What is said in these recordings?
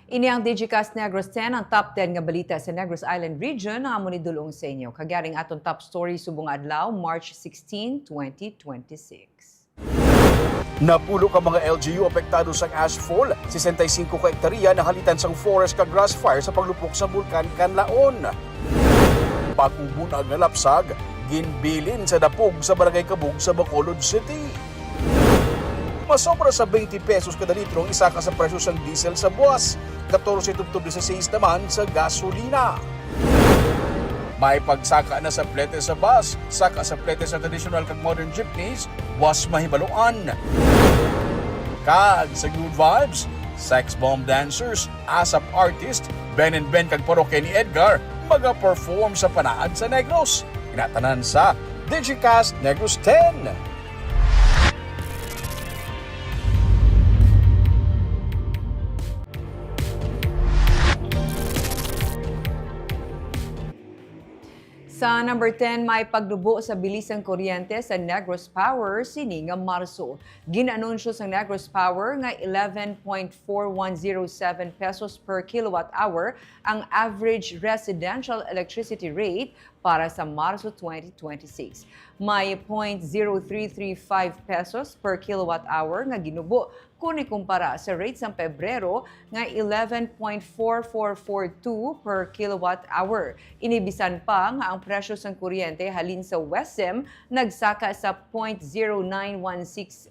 Ini ang Digicast Negros X, ang top 10 nga balita sa Negros Island region na amo ni dulong sa inyo. Kagaring aton top story subong adlaw, March 16, 2026. Napulo ka mga LGU apektado sa ashfall, 65 ka hektarya na halitan sang forest ka grass fire sa paglupok sa bulkan Kanlaon. Pagubunag nga lapsag, ginbilin sa dapog sa barangay Kabug sa Bacolod City. Masobra sa 20 pesos kada litro ang isa ka sa presyo ng diesel sa buwas, 14.16 naman sa gasolina. May pagsaka na sa plete sa bus, saka sa plete sa traditional kag modern jeepneys, was mahibaluan. Kag sa good vibes, sex bomb dancers, ASAP artist, Ben and Ben kag parokya ni Edgar, maga-perform sa panaad sa Negros. Inatanan sa Digicast Negros X. Sa number 10, may pagdubo sa bilisang kuryente sa Negros Power sini nga Marso. Ginanunsyo sa Negros Power nga 11.4107 pesos per kilowatt hour ang average residential electricity rate para sa Marso 2026. May 0.0335 pesos per kilowatt hour nga ginubo kung ikumpara sa rate sa Pebrero nga 11.4442 per kilowatt hour. Inibisan pa nga ang presyo sa kuryente halin sa WESM nagsaka sa 0.0916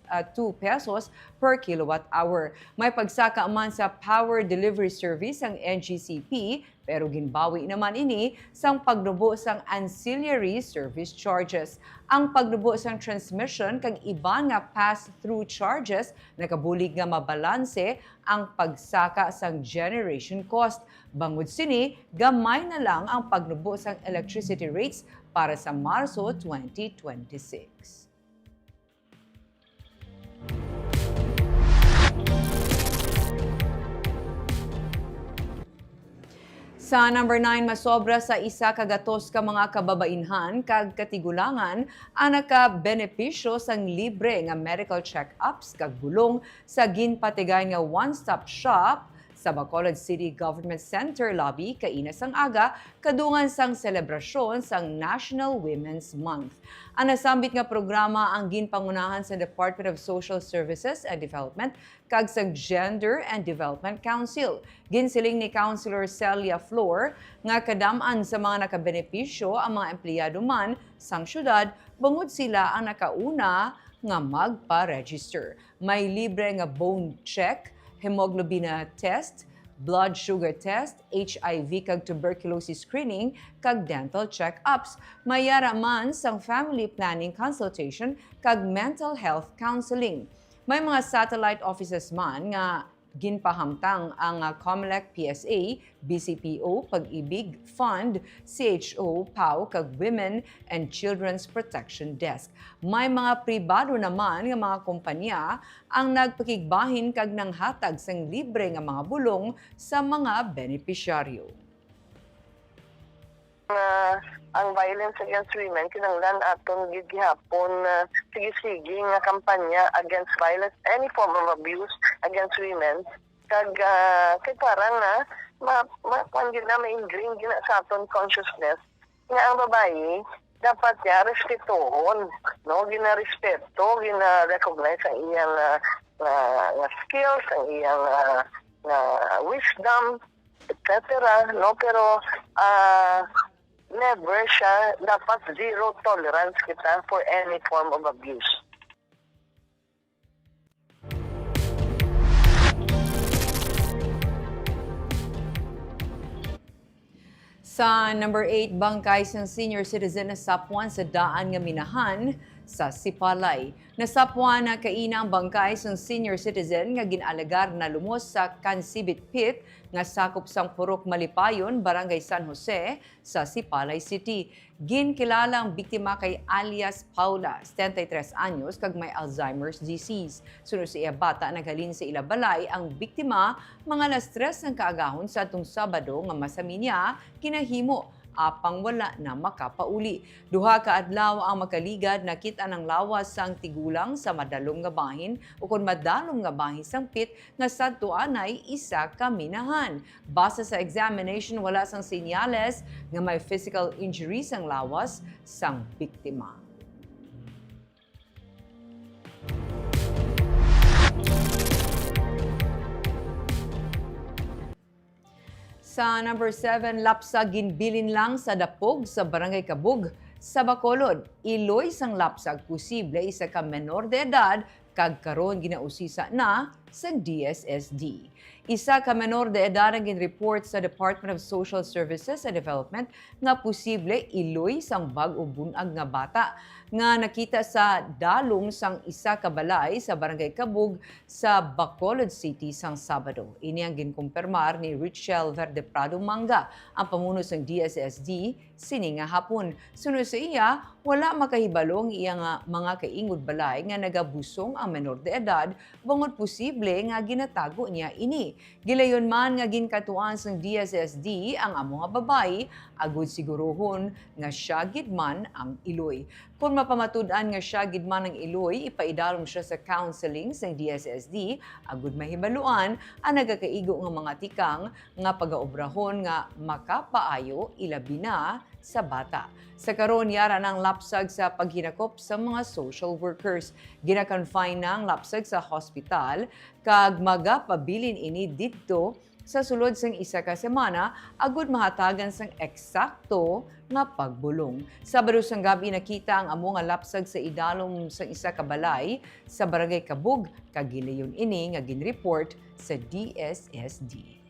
pesos per kilowatt hour. May pagsaka man sa power delivery service ang NGCP pero ginbawi naman ini sang pagnubo sang ancillary service charges. Ang pagnubo sang transmission kag iban nga pass-through charges nakabulig nga mabalanse ang pagsaka sang generation cost. Bangod sini, gamay na lang ang pagnubo sang electricity rates para sa Marso 2026. Sa number 9, masobra sa isa kagatos ka mga kababainhan kag katigulangan ang naka-benepisyo sang libre nga medical check-ups kag bulong sa ginpatigay nga one-stop shop sa Bacolod City Government Center lobby kainas ang aga kadungan sang selebrasyon sang National Women's Month. Ang nasambit nga programa ang ginpangunahan sa Department of Social Services and Development kag sa Gender and Development Council. Ginsiling ni Councilor Celia Flor nga kadam-an sa mga nakabenepisyo ang mga empleyado man sang syudad bangod sila ang nakauna nga magpa-register. May libre nga bone check, hemoglobin test, blood sugar test, HIV kag tuberculosis screening kag dental check-ups. Mayara man sang family planning consultation kag mental health counseling. May mga satellite offices man nga ginpahamtang ang COMELEC PSA, BCPO, Pag-ibig Fund, CHO, PAO, kag Women and Children's Protection Desk. May mga pribado naman nga mga kompanya ang nagpakigbahin kag nanghatag sang libre nga mga bulong sa mga benepisyaryo. Ang violence against women kinahanglan aton gid gihapon sige-sige nga kampanya against violence, any form of abuse against women kag kay parang ma-ingrain gina sa aton consciousness nga ang babae dapat ya respetohon, no, gina-respeto, gina-recognize ang iyang skills, ang iyang wisdom, etc. No, pero never siya, dapat zero tolerance kita for any form of abuse. Sa number 8, bangkay sang senior citizen na sapwan sa daan nga minahan sa Sipalay. Nasapwan na kaina ang bangkay sang senior citizen nga ginalagar na lumos sa Kansibit Pit nga sakop sang Purok Malipayon, Barangay San Jose sa Sipalay City. Ginkilala ang biktima kay alias Paula, 73 anyos, kag may Alzheimer's disease. Sunod sa iya bata naghalin sa ilabalay ang biktima mga alas 3 ng kaagahon sa atong Sabado nga masami niya kinahimo apang wala na makapauli. Duha ka adlaw ang makaligad nakita ng lawas sang tigulang sa madalom nga bahin o kung madalom nga bahin sang pit nga sadto anay isa ka minahan. Base sa examination wala sang senyales nga may physical injury sang lawas sang biktima. Sa number 7, lapsa ginbilin lang sa dapog sa barangay Kabug sa Bacolod. Iloy sang lapsag posible isa ka menor de edad kag karon ginausisa na sa DSSD. Isa ka menor de edad ang ginreport sa Department of Social Services and Development nga posible iloy sang bag-o bunag nga bata nga nakita sa dalom sang isa ka balay sa barangay Kabug sa Bacolod City sang Sabado. Ini ang ginkumpirmar ni Richelle Verde Prado Manga, ang pamuno sang DSSD sini nga hapon. Sunod sa iya, wala makahibalong iya nga mga kaingod balay nga nagabusong ang menor de edad bangod posible nga ginatago niya ini. Gilayon man nga ginkatuan sang DSSD ang amo nga babay agud sigurohon nga siya gid man ang iloy. Kung mapamatud-an nga siya gid man ang iloy, ipaidalom siya sa counseling sa DSSD agud mahibaluan ang nagakaigo nga mga tikang nga pagaobrahon nga makapaayo ilabi na sa bata. Sa karon yara ng lapsag sa paghinakop sa mga social workers. Gina-confine ng lapsag sa hospital kag magapabilin ini didto sa sulod sang isa ka semana agud mahatagan sang eksakto nga pagbulong. Sabado sang gabi nakita ang amo nga lapsag sa idalom sang isa ka balay sa barangay Kabug kag gilayon ini nga ginreport sa DSSD.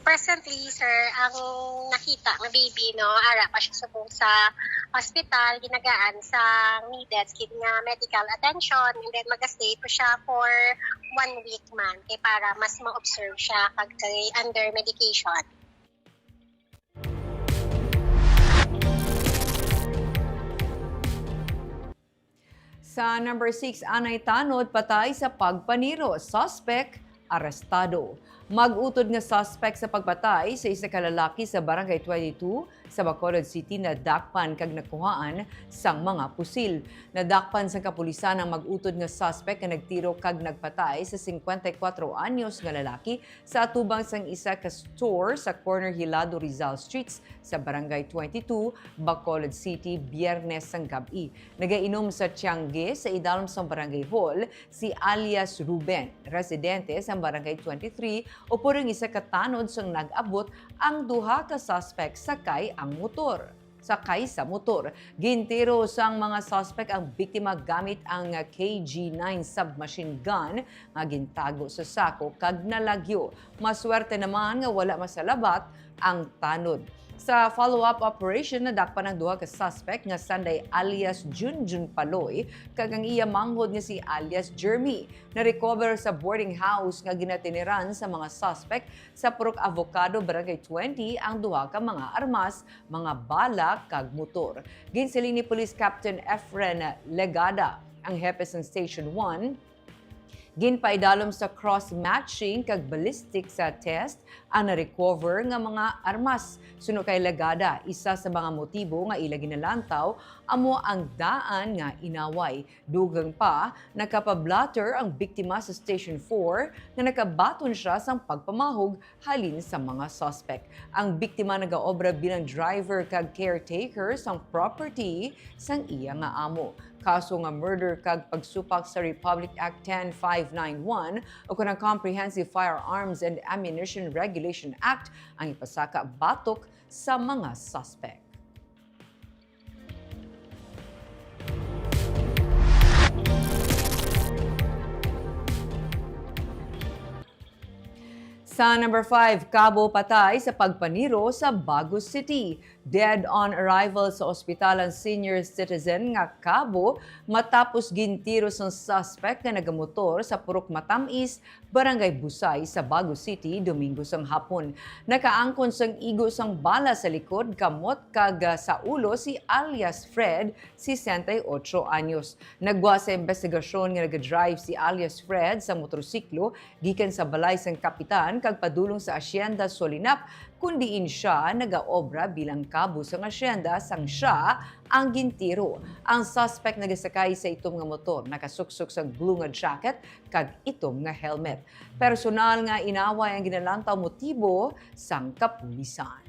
Presently, sir, ang nakita ng baby, no, ara pa siya sa hospital, ginagaan sa needed nga medical attention, and then mag-stay po siya for 1 week man, kay para mas ma-observe siya kag under medication. Sa number 6, anay tanod patay sa pagpaniro. Suspect, arestado. Mag-utod nga suspect sa pagpatay sa isa ka lalaki sa barangay 22 sa Bacolod City na dakpan kag nakuhaan sang mga pusil. Nadakpan sa kapulisan ang mag-utod nga suspect nga nagtiro kag nagpatay sa 54 anyos nga lalaki sa atubang sang isa ka store sa corner Hilado Rizal Streets sa barangay 22, Bacolod City, Biyernes sang gabi. Nagainom sa Tiangge sa idalom sang barangay hall si alias Ruben, residente sa barangay 23 o purong isa katanod sang nag-abot ang duha ka suspect sakay sa motor. Gintiro sang mga suspect ang biktima gamit ang KG-9 submachine gun nga gintago sa sako kag nalagyo. Maswerte naman nga wala masalabat ang tanod. Sa follow-up operation, nadakpan ang duha ka suspect nga Sunday alias Junjun Paloy kag ang iya manghod nga si alias Jeremy. Na-recover sa boarding house nga ginatiniran sa mga suspect sa Purok Avocado, Barangay 20 ang duha ka mga armas, mga bala kag motor. Ginsiling ni Police Captain Efren Legada, ang hepe sa Station 1, ginpaidalom sa cross-matching kag ballistic sa test ang na-recover nga mga armas. Suno kay Legada, isa sa mga motibo nga ila ginalantaw amo ang daan nga inaway. Dugang pa, nakapablatter ang biktima sa Station 4 na nakabaton siya sa pagpamahog halin sa mga suspect. Ang biktima nagaobra bilang driver kag caretaker sang property sang iya nga amo. Kaso nga murder kag pagsupak sa Republic Act 10591 o kanang Comprehensive Firearms and Ammunition Regulation Act ang ipasaka batok sa mga suspect. Sa number 5, Cabo patay sa pagpaniro sa Baguio City. Dead on arrival sa ospital ang senior citizen nga kabo matapos gintiros ng suspect nga nagamotor sa Purok Matamis, Barangay Busay sa Bago City, Domingo sang hapon. Nakaangkon sang igo sang bala sa likod kamot kag sa ulo si alias Fred, 68 anyos. Nagwa sa investigasyon nga nag-drive si alias Fred sa motorsiklo gikan sa balay sang kapitan kag padulong sa asyenda Solinap kundiin siya nagaobra bilang kabo sa asyenda sang siya ang gintiro. Ang suspect nagasakay sa itom nga motor, nakasuksok sa blue nga jacket kag itom nga helmet. Personal nga inaway ang ginalantaw motibo sang kapulisan.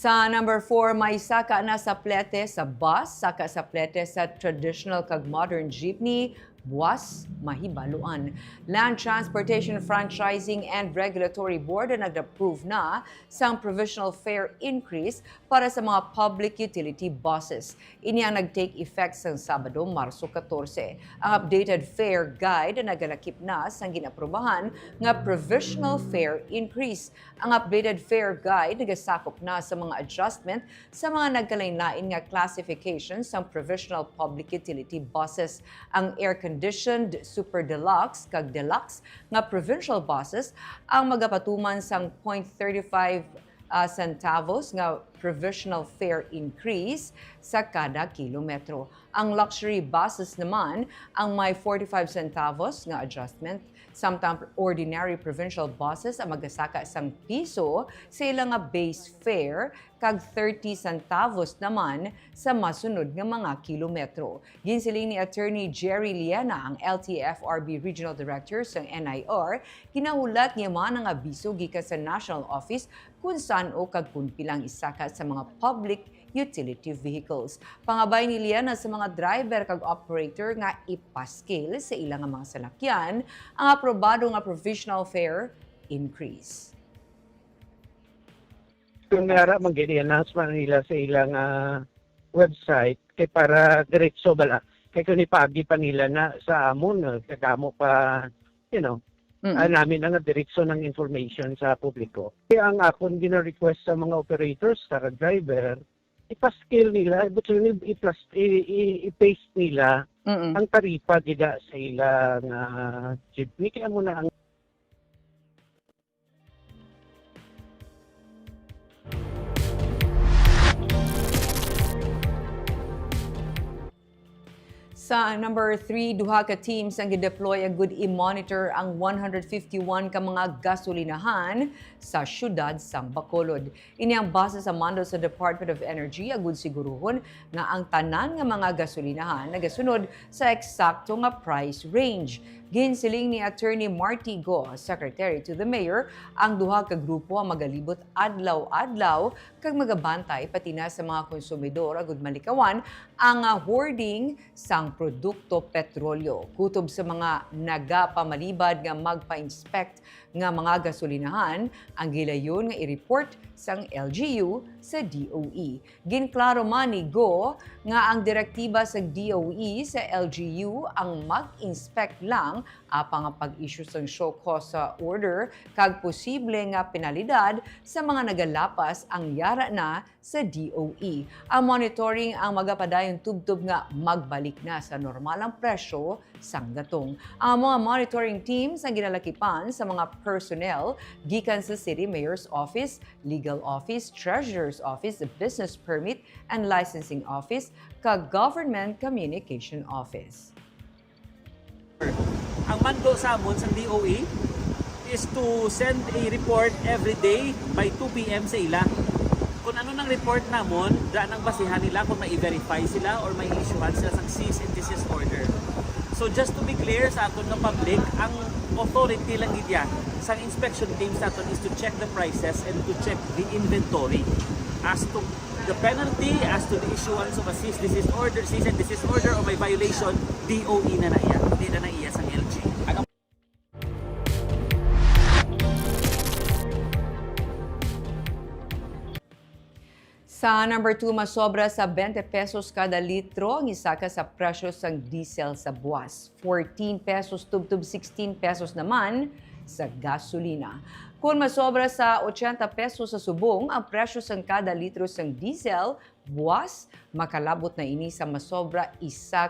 Sa number 4, may saka na sa plete sa bus, saka sa plete sa traditional kag modern jeepney, buwas mahibaluan. Land Transportation Franchising and Regulatory Board na nag-approve na sang provisional fare increase para sa mga public utility buses. Ini ang nag-take effect sang Sabado, Marso 14. Ang updated fare guide na nagalakip na sang ginaprubahan nga provisional fare increase. Ang updated fare guide nagasakop na sa mga adjustment sa mga nagkalain-lain nga classification sang provisional public utility buses. Ang air-conditioned super deluxe kag deluxe nga provincial buses ang magapatuman sang 0.35 centavos nga provisional fare increase sa kada kilometro. Ang luxury buses naman ang may 45 centavos nga adjustment. Samtang ordinary provincial buses ang magasaka sang piso sa ilang nga base fare kag 30 centavos naman sa masunod nga mga kilometro. Ginsiling ni Attorney Jerry Liana, ang LTFRB Regional Director sa NIR, ginahulat niya man ang abiso gikan sa National Office kung saan o kag kung pilang isaka sa mga public utility vehicles. Pangabay ni Liana sa mga driver kag operator nga ipaskil sa ilang mga salakyan ang aprobado nga provisional fare increase. Kung nara mag-i-announcement nila sa ilang website kay para diretso bala kay kung ipagi pa nila na sa amon kagamo pa namin ang diretso ng information sa publiko. Kaya ang akong gina-request sa mga operators sa driver ipa-scale nila, i-paste nila ang taripa dida sa ilang jeepney. Kaya muna ang Sa number 3, duha ka teams ang gideploy agud i-monitor ang 151 ka mga gasolinahan sa syudad sang Bacolod. Ini ang base sa mando sa Department of Energy agud siguruhon nga ang tanan nga mga gasolinahan nagasunod sa eksakto nga price range. Ginsiling ni Attorney Marty Go, Secretary to the Mayor, ang duha ka grupo ang magalibot adlaw-adlaw kag magabantay pati na sa mga konsumidor agud malikawan ang hoarding sang produkto petrolyo. Kutob sa mga nagapamalibad nga magpa-inspect nga mga gasolinahan, ang gilayon nga i-report sang LGU sa DOE. Ginklaro man ni Go nga ang direktiba sa DOE sa LGU ang mag-inspect lang apang ang pag-issue sang show cause order kag posible nga penalidad sa mga nagalapas ang yara na sa DOE. Ang monitoring ang magapadayon tubtob nga magbalik na sa normalang presyo sang gatong. Ang mga monitoring teams ang ginalakipan sa mga personnel gikan sa City Mayor's Office, Legal Office, Treasurer's Office, Business Permit and Licensing Office, kag Government Communication Office. Ang mando sa amon sa DOE is to send a report every day by 2 p.m. sa ila. Kung ano nang report namon, daan ang basihan nila kung mai-verify sila or may issuehan sila sang cease and desist order. So just to be clear sa aton ng public, ang authority lang gidya sa inspection teams naton is to check the prices and to check the inventory. As to the penalty, as to the issuance of a cease and desist order o may violation, DOE na iya. Hindi na iya sang LG. Sa number 2, masobra sa 20 pesos kada litro ang isaka sa presyo ng diesel sa buwas. 14 pesos tubtub 16 pesos naman sa gasolina. Kung masobra sa 80 pesos sa subong ang presyo ng kada litro ng diesel, buwas, makalabot na ini sa masobra 1.2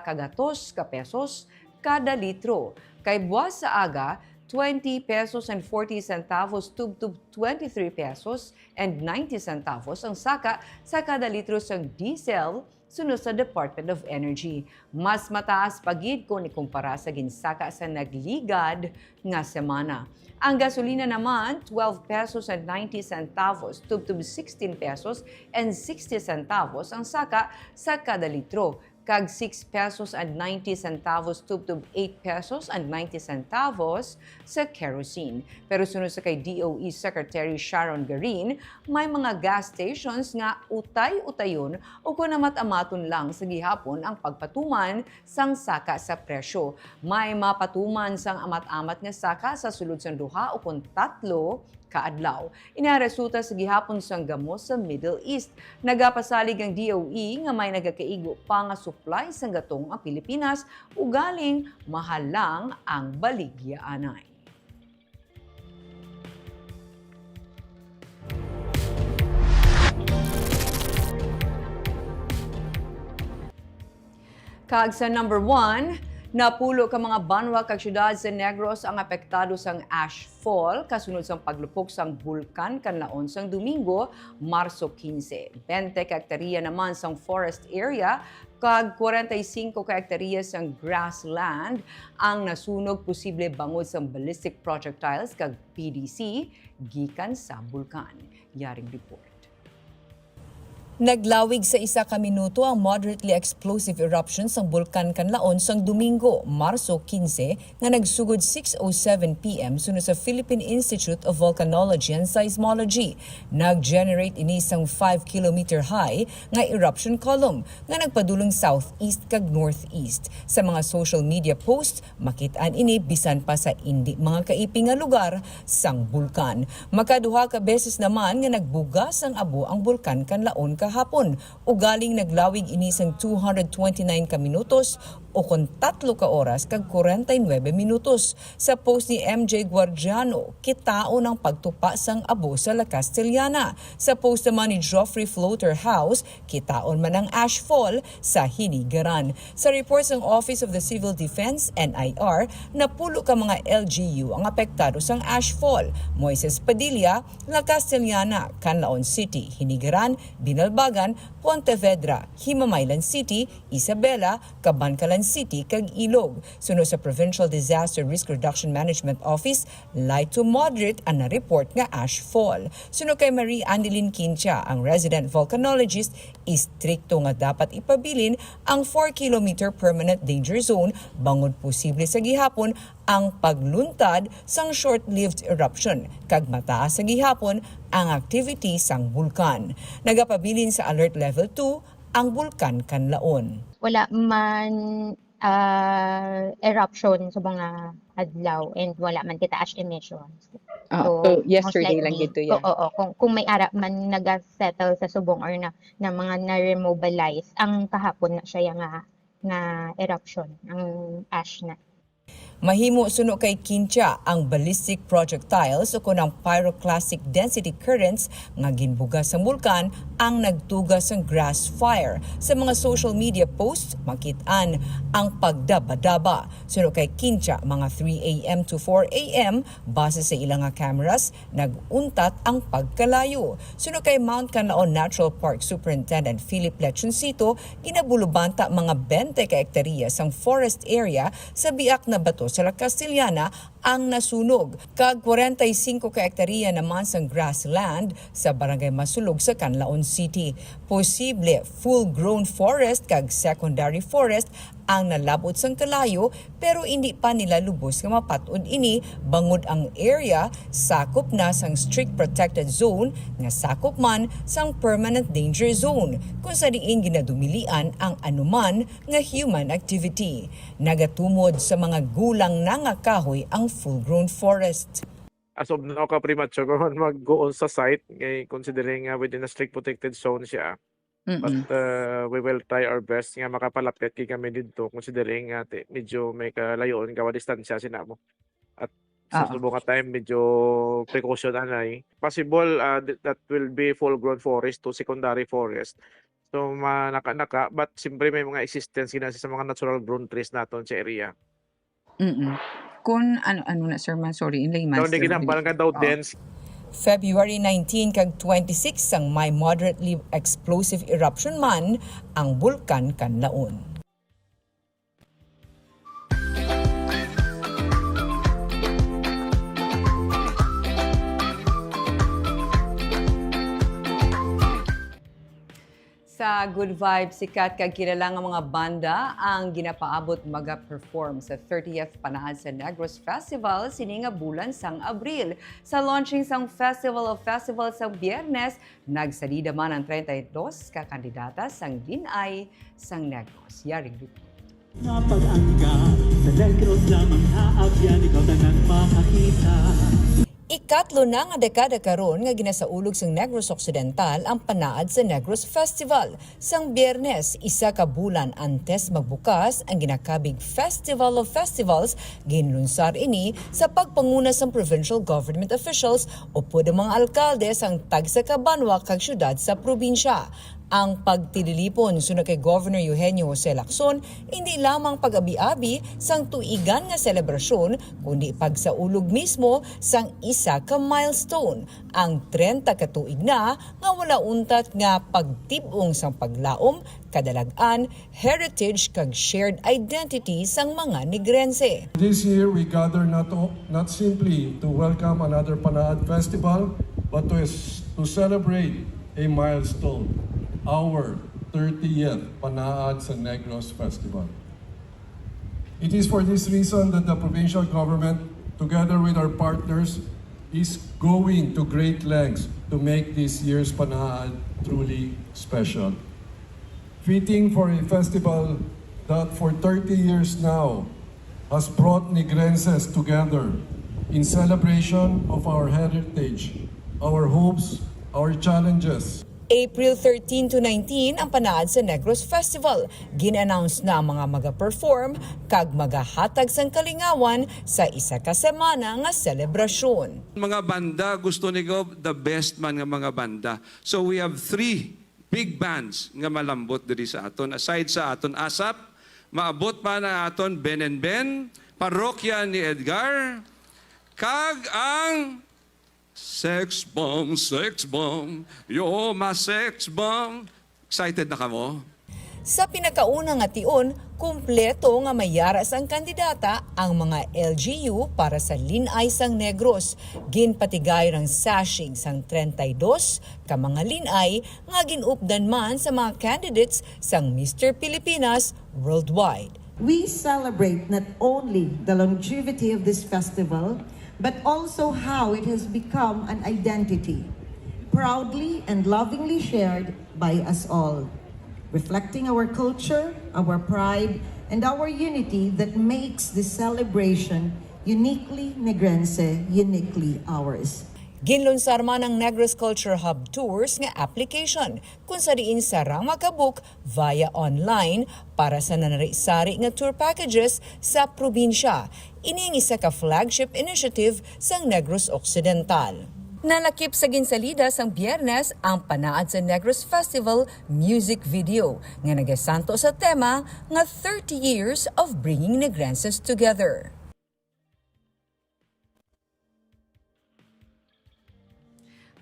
pesos kada litro. Kay buwas sa aga, 20 pesos and 40 centavos tubtub 23 pesos and 90 centavos ang saka sa kada litro ng diesel sunod sa Department of Energy. Mas mataas pagid kung ikumpara sa ginsaka sa nagligad nga semana. Ang gasolina naman, 12 pesos and 90 centavos tubtub 16 pesos and 60 centavos ang saka sa kada litro. Kag 6 pesos and 90 centavos tubtub 8 pesos and 90 centavos sa kerosene. Pero sunod sa kay DOE Secretary Sharon Garin, may mga gas stations nga utay-utayon o kung namat-amaton lang sa gihapon ang pagpatuman sang saka sa presyo. May mapatuman sang amat-amat nga saka sa sulod sang duha o kung 3 kaadlaw. Inaresulta sa gihapon sang gamo sa Middle East. Nagapasalig ang DOE nga may nagakaigo pa nga supply sang gatong ang Pilipinas ugaling mahal lang ang baligyaanay. Kag sa number 1, napulo ka mga banwa kag syudad sa Negros ang apektado sang ash fall kasunod sang paglupok sang bulkan Kanlaon sang Domingo, Marso 15. 20 ka hektarya naman sang forest area kag 45 ka hektarya sang grassland ang nasunog posible bangod sang ballistic projectiles kag PDC gikan sa bulkan. Yaring report. Naglawig sa 1 ka minuto ang moderately explosive eruption sang bulkan Kanlaon sang Domingo, Marso 15 nga nagsugod 6:07 p.m. sunod sa Philippine Institute of Volcanology and Seismology. Nag-generate ini sang 5 kilometer high nga eruption column nga nagpadulong southeast kag northeast. Sa mga social media posts, makit-an ini bisan pa sa indi mga kaiping nga lugar sang bulkan. Makaduha ka beses naman nga nagbugas ang abo ang bulkan Kanlaon kahapon. Ugaling naglawig ini sang 229 ka minutos o kung 3 ka oras kag 49 minutos. Sa post ni MJ Guardiano, kitaon ang pagtupa sang abo sa La Castellana. Sa post naman ni Geoffrey Floater House, kitaon man ang ashfall sa Hinigaran. Sa reports ng Office of the Civil Defense, NIR, napulo ka mga LGU ang apektado sang ashfall. Moises Padilla, La Castellana, Kanlaon City, Hinigaran, Binalbagan, Pontevedra, Himamaylan City, Isabela, Cabancalan City, kag Ilog. Sunod sa Provincial Disaster Risk Reduction Management Office, light to moderate ang na-report nga ash fall. Sunod kay Marie Annelyn Quincha, ang resident volcanologist, istrikto nga dapat ipabilin ang 4 kilometer permanent danger zone bangod posible sa gihapon ang pagluntad sang short-lived eruption kag mataas sa gihapon ang activity sang bulkan. Nagapabilin sa alert level 2 ang bulkan Kanlaon. Wala man eruption sa mga adlaw and wala man kita ash emissions. So yesterday most lang likely, dito yan. Oo, kung may ara man nag-settle sa subong or na mga na-remobilize, ang kahapon na siya nga eruption, ang ash na. Mahimo suno kay Quincha ang ballistic projectiles o kunang pyroclastic density currents nga ginbugas sa bulkan ang nagtugas ng grass fire. Sa mga social media posts, makit-an ang pagdaba-daba. Suno kay Quincha, mga 3 a.m. to 4 a.m. base sa ilang cameras, naguntat ang pagkalayo. Suno kay Mount Kanlaon Natural Park Superintendent Philip Lechoncito, ginabulubanta mga 20 ka hektarya sang forest area sa biak na bato sa La Castellana ang nasunog. Kag 45 ka hektarya naman sang grassland sa barangay Masulog sa Kanlaon City. Posible full-grown forest kag secondary forest ang nalabot sang kalayo pero hindi pa nila lubos nga mapatud ini bangod ang area sakop na sang strict protected zone nga sakop man sang permanent danger zone kung sa diin ginadumilian ang anuman nga human activity. Nagatumod sa mga gulang na nga kahoy ang full-grown forest. as of now ka premature kung mag-go on sa site considering within a strict protected zone siya. But we will try our best nga makapalapit kay kami dito considering medyo may kalayon kawa distansya sinamo. At sa subong nga time medyo precaution anay. Possible that will be full grown forest to secondary forest. So naka but siyempre may mga existence gina sa mga natural grown trees naton sa area. Kung ano na sir, sorry, in layman's Daw di ginambalan ka daw dense. February 19 kag 26 sang may moderately explosive eruption man ang bulkan Kanlaon. Sa Good Vibes, sikat kag kilala nga mga banda ang ginapaabot maga-perform sa 30th Panahad sa Negros Festival sini nga bulan sang Abril. Sa launching sang Festival of Festivals sa Biyernes, nagsalida man ang 32 ka kandidata sang Linay sang Negros. Yaring report. Napag-angka sa Negros lamang haabyan ikaw tanang makakita. Ikatlo na nga dekada karon nga ginasaulog sang Negros Occidental ang panaad sa Negros Festival. Sang Biyernes, isa ka bulan antes magbukas ang ginakabig Festival of Festivals, ginlunsar ini sa pagpanguna sang provincial government officials o pwede mga alkalde sang tagsa ka banwa kag syudad sa probinsya. Ang pagtililipon sunod kay Governor Eugenio Jose Lacson, hindi lamang pag-abi-abi sang tuigan nga selebrasyon, kundi pagsaulog mismo sang isa ka milestone, ang 30 ka tuig na nga wala untat nga pagtibong sang paglaom, kadalagan, heritage kag shared identity sang mga Negrense. This year we gather not simply to welcome another Panahad Festival, but to celebrate a milestone. Our 30th Panahad sa Negros Festival. It is for this reason that the provincial government, together with our partners, is going to great lengths to make this year's Panahad truly special. Fitting for a festival that for 30 years now has brought Negrenses together in celebration of our heritage, our hopes, our challenges. April 13 to 19 ang panaad sa Negros Festival. Gin-announce na ang mga maga-perform kag magahatag sang kalingawan sa isa ka semana nga selebrasyon. Mga banda, gusto niyo the best man nga mga banda. So we have 3 big bands nga malambot diri sa aton. Aside sa aton ASAP, maabot pa na aton Ben and Ben, parokya ni Edgar, kag ang Sex bomb, yo ma sex bomb. Excited na ka mo? Sa pinakauna nga tion, kumpleto nga mayara sang kandidata ang mga LGU para sa Linay sang Negros. Ginpatigay ng sashing sang 32 ka mga linay nga ginupdan man sa mga candidates sang Mr. Pilipinas worldwide. We celebrate not only the longevity of this festival, but also how it has become an identity, proudly and lovingly shared by us all, reflecting our culture, our pride, and our unity that makes this celebration uniquely Negrense, uniquely ours. Ginlunsar man ang Negros Culture Hub Tours nga application kung sa diin sarang makabook via online para sa nanari-sari nga tour packages sa probinsya. Ini ang isa ka flagship initiative sang Negros Occidental. Nalakip sa ginsalida sang Biyernes ang panaad sa Negros Festival music video nga nagasanto sa tema nga 30 years of bringing Negrenses together.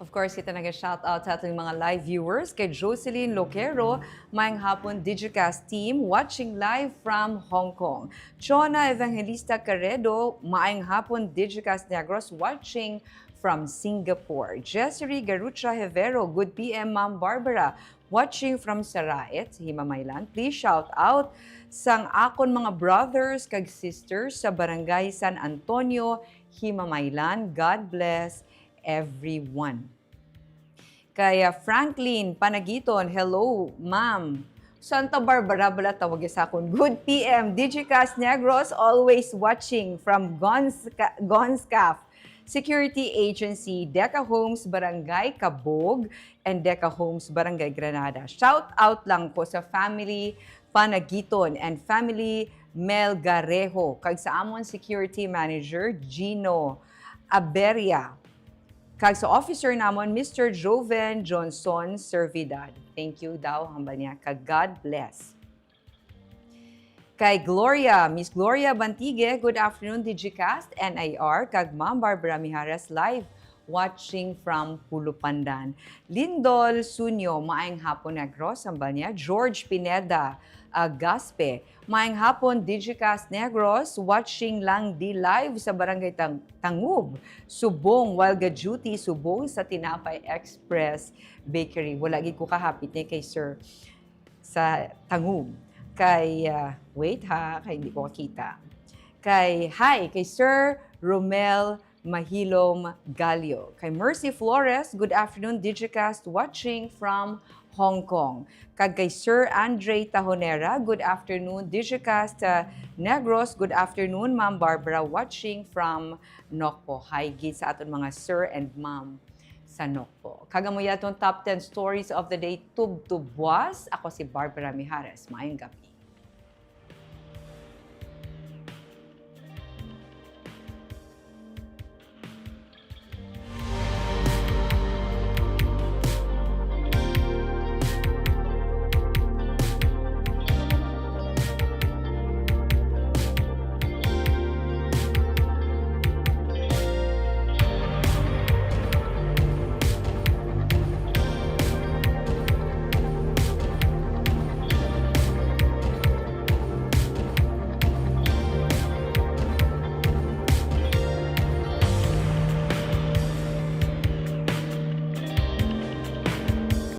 Of course, kita nag-shoutout sa ating mga live viewers kay Jocelyn Loquero, maayong hapon Digicast team watching live from Hong Kong. Chona Evangelista Carredo, maayong hapon Digicast Negros watching from Singapore. Jessery Garucha Hevero, good PM Ma'am Barbara, watching from Saraet, Himamaylan. Please shout out sang akon mga brothers kag sisters sa barangay San Antonio, Himamaylan. God bless everyone. Kaya Franklin Panagiton, hello ma'am. Santa Barbara bala tawag sa akon. Good PM, Digicast Negros, always watching from Gonscaf. Security Agency, Deca Homes Barangay Cabog, and Deca Homes Barangay Granada. Shout out lang po sa family Panagiton and family Melgarejo. Kag sa amon Security Manager, Gino Aberia. Kag sa officer namon, Mr. Joven Johnson Servidad. Thank you daw, hamba niya. Kag God bless. Kay Gloria, Miss Gloria Bantigue, good afternoon, Digicast, NIR, kag Ma'am Barbara Mijares live watching from Pulupandan. Lindol Sunyo, maayong hapon Negros, hamba niya. George Pineda, Gaspe, maayong hapon Digicast Negros, watching lang di live sa barangay Tangub, Subong, while duty Subong sa Tinapay Express Bakery. Wala gid ko kahapit ni kay Sir sa Tangub. Kay, wait ha, kay hindi ko makita. Kay Sir Romel Mahilom Galio. Kay Mercy Flores, good afternoon, Digicast, watching from Hong Kong. Kay Sir Andre Tahonera, good afternoon, Digicast Negros, good afternoon, Ma'am Barbara, watching from Nokpo. Hi, gid sa aton mga Sir and Ma'am sa Nokpo. Kagamuya itong top 10 stories of the day, tub-tubwas. Ako si Barbara Mijares. Maayong gabi.